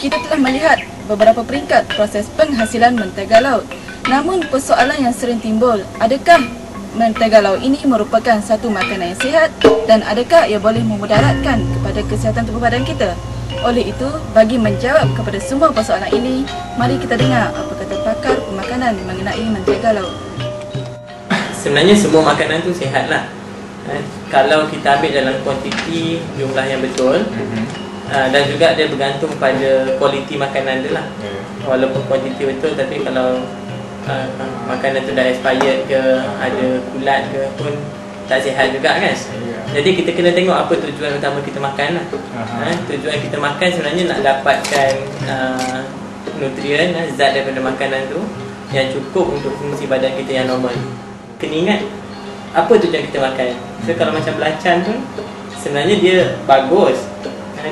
kita telah melihat beberapa peringkat proses penghasilan mentega laut. Namun persoalan yang sering timbul, adakah mentega laut ini merupakan satu makanan yang sihat dan adakah ia boleh memudaratkan kepada kesihatan tubuh badan kita? Oleh itu, bagi menjawab kepada semua persoalan ini, mari kita dengar apa kata pakar pemakanan mengenai mentega laut. Sebenarnya semua makanan tu sihatlah. Kalau kita ambil dalam kuantiti jumlah yang betul, dan juga dia bergantung pada kualiti makanan dia lah. Walaupun kuantiti betul, tapi kalau makanan tu dah expired ke, ada kulat ke pun tak sihat juga kan. Jadi kita kena tengok apa tujuan utama kita makan lah. Tujuan kita makan sebenarnya nak dapatkan nutrien, zat daripada makanan tu yang cukup untuk fungsi badan kita yang normal. Kena ingat apa tujuan kita makan. So kalau macam belacan pun sebenarnya dia bagus,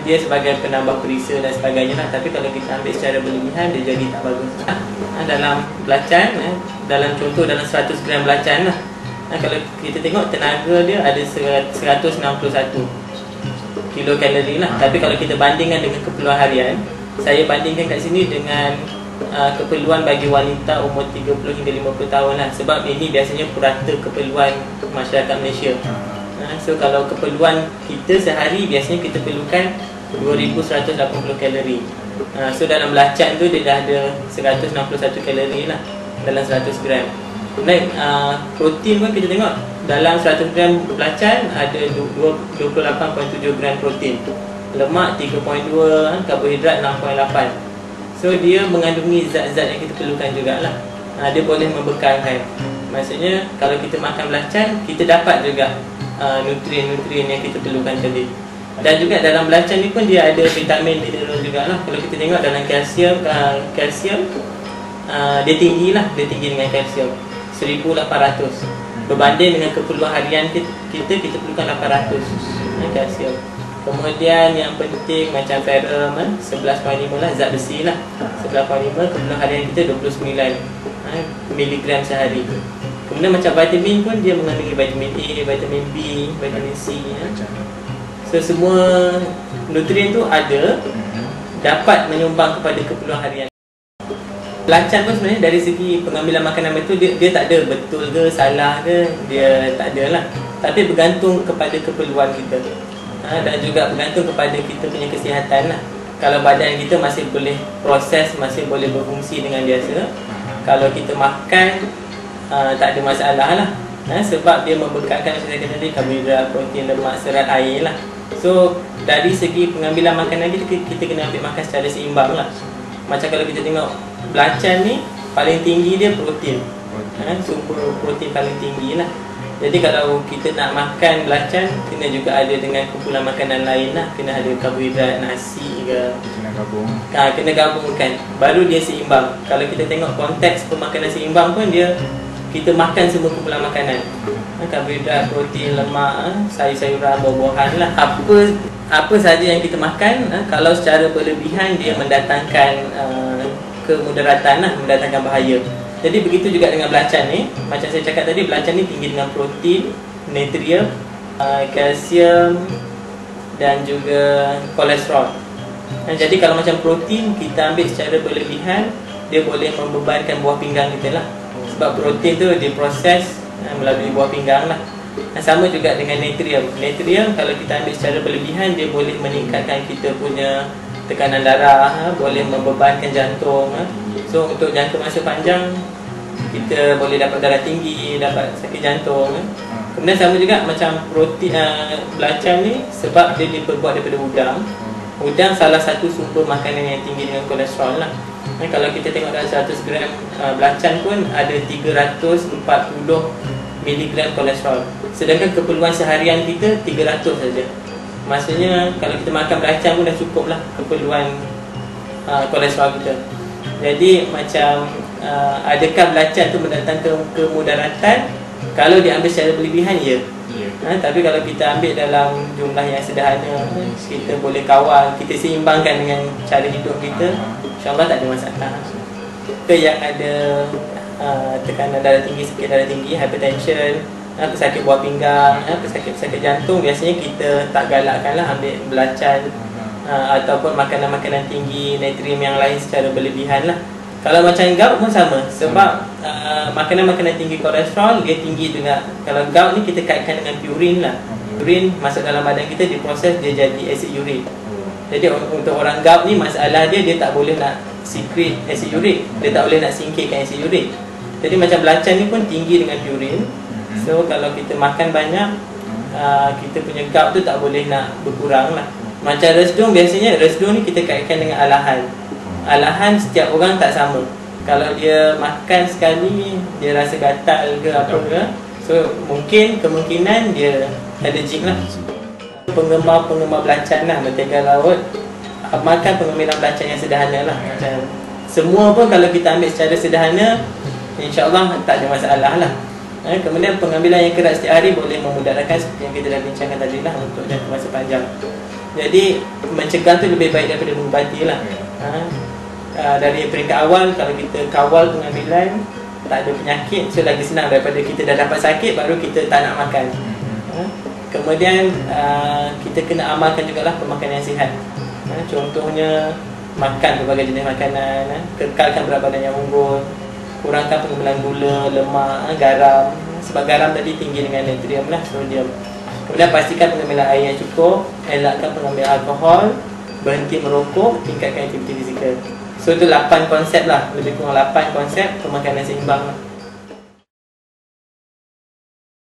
dia sebagai penambah perisa dan sebagainya lah. Tapi kalau kita ambil secara berlebihan, dia jadi tak bagus. Dalam belacan, dalam contoh dalam 100 gram belacan lah, kalau kita tengok tenaga dia ada 161 kilokalori lah. Tapi kalau kita bandingkan dengan keperluan harian, saya bandingkan kat sini dengan keperluan bagi wanita umur 30 hingga 50 tahun lah. Sebab ini biasanya purata keperluan masyarakat Malaysia. So kalau keperluan kita sehari, biasanya kita perlukan 2180 kalori. So dalam belacan tu dia dah ada 161 kalori lah dalam 100 gram. Kemudian protein pun kita tengok dalam 100 gram belacan ada 28.7 gram protein, lemak 3.2, karbohidrat 6.8. So dia mengandungi zat-zat yang kita perlukan jugalah. Dia boleh membekalkan. Maksudnya kalau kita makan belacan, kita dapat juga nutrien-nutrien yang kita perlukan tadi. Dan juga dalam belacan ni pun dia ada vitamin, mineral jugalah. Kalau kita tengok dalam kalsium, dia tinggi lah, dia tinggi dengan kalsium 1800. Berbanding dengan keperluan harian kita perlukan 800 kalsium. Kemudian yang penting macam ferrum 11.5 lah, zat besi lah 11.5, keperluan harian kita 29 miligram sehari. Kemudian macam vitamin pun dia mengandungi vitamin A, vitamin B, vitamin C. So semua nutrien tu ada, dapat menyumbang kepada keperluan harian. Belacan pun sebenarnya dari segi pengambilan makanan betul, dia tak ada betul ke salah ke, dia tak ada lah. Tapi bergantung kepada keperluan kita, dan juga bergantung kepada kita punya kesihatan lah. Kalau badan kita masih boleh proses, masih boleh berfungsi dengan biasa, kalau kita makan tak ada masalah lah. Sebab dia membekalkan macam saya kata tadi, karbohidrat, protein, lemak, serat, air lah. So dari segi pengambilan makanan kita kena ambil makan secara seimbang lah. Macam kalau kita tengok belacan ni, paling tinggi dia protein, sumber protein paling tinggi lah. Jadi kalau kita nak makan belacan, kena juga ada dengan kumpulan makanan lain lah. Kena ada karbohidrat, nasi ke, kena gabungkan, baru dia seimbang. Kalau kita tengok konteks pemakanan seimbang pun dia, kita makan semua kumpulan makanan, karbohidrat, protein, lemak, sayur-sayuran, buah-buahan lah. Apa saja yang kita makan, kalau secara berlebihan dia mendatangkan kemudaratan lah, mendatangkan bahaya. Jadi begitu juga dengan belacan ni. Macam saya cakap tadi, belacan ni tinggi dengan protein, natrium, kalsium dan juga kolesterol. Jadi kalau macam protein kita ambil secara berlebihan, dia boleh membebankan buah pinggang kita lah. Sebab protein tu diproses melalui buah pinggang lah. Sama juga dengan natrium. Natrium kalau kita ambil secara berlebihan, dia boleh meningkatkan kita punya tekanan darah, boleh membebankan jantung. So untuk jangka masa panjang, kita boleh dapat darah tinggi, dapat sakit jantung. Kemudian sama juga macam protein belacan ni, sebab dia diperbuat daripada udang. Udang salah satu sumber makanan yang tinggi dengan kolesterol lah. Kalau kita tengok dalam 100 gram belacan pun ada 340 miligram kolesterol. Sedangkan keperluan seharian kita 300 saja. Maksudnya kalau kita makan belacan pun dah cukup lah keperluan kolesterol kita. Jadi macam adakah belacan tu mendatangkan kemudaratan? Kalau diambil secara berlebihan, ya. Tapi kalau kita ambil dalam jumlah yang sederhana, kita boleh kawal, kita seimbangkan dengan cara hidup kita, InsyaAllah tak ada masalah. Ke yang ada tekanan darah tinggi, sakit darah tinggi, hypertension, pesakit buah pinggang, pesakit jantung, biasanya kita tak galakkanlah ambil belacan ataupun makanan-makanan tinggi natrium yang lain secara berlebihan lah. Kalau macam gout pun sama, sebab makanan-makanan tinggi kolesterol dia tinggi juga. Kalau gout ni kita kaitkan dengan purin lah. Purin masuk dalam badan kita, diproses dia jadi asid urik. Jadi untuk orang gout ni masalah dia tak boleh nak secret asid urik, dia tak boleh nak singkirkan asid urik. Jadi macam belacan ni pun tinggi dengan purin. So kalau kita makan banyak, kita punya gout tu tak boleh nak berkurang lah. Macam resdung, biasanya resdung ni kita kaitkan dengan alahan. Alahan setiap orang tak sama. Kalau dia makan sekali dia rasa gatal ke apa ke, so mungkin kemungkinan dia allergic lah. Penggemar belacan lah, mentega laut, makan pengemiran belacan yang sederhana lah. Macam semua pun kalau kita ambil secara sederhana, InsyaAllah tak ada masalah lah. Kemudian pengambilan yang keras setiap hari boleh memudaratkan seperti yang kita dah bincangkan tadi lah, untuk jangka masa panjang. Jadi mencegah tu lebih baik daripada mengubati lah. Dari peringkat awal, kalau kita kawal pengambilan, tak ada penyakit, so lagi senang daripada kita dah dapat sakit baru kita tak nak makan. Kemudian kita kena amalkan jugalah pemakanan yang sihat. Contohnya makan berbagai jenis makanan, kekalkan berat badan yang unggul, kurangkan pengambilan gula, lemak, garam. Sebab garam tadi tinggi dengan natrium lah, sodium. Kemudian pastikan pengambilan air yang cukup, elakkan pengambilan alkohol, berhenti merokok, tingkatkan aktiviti fizikal. So itu 8 konsep lah, lebih kurang 8 konsep pemakanan seimbang lah.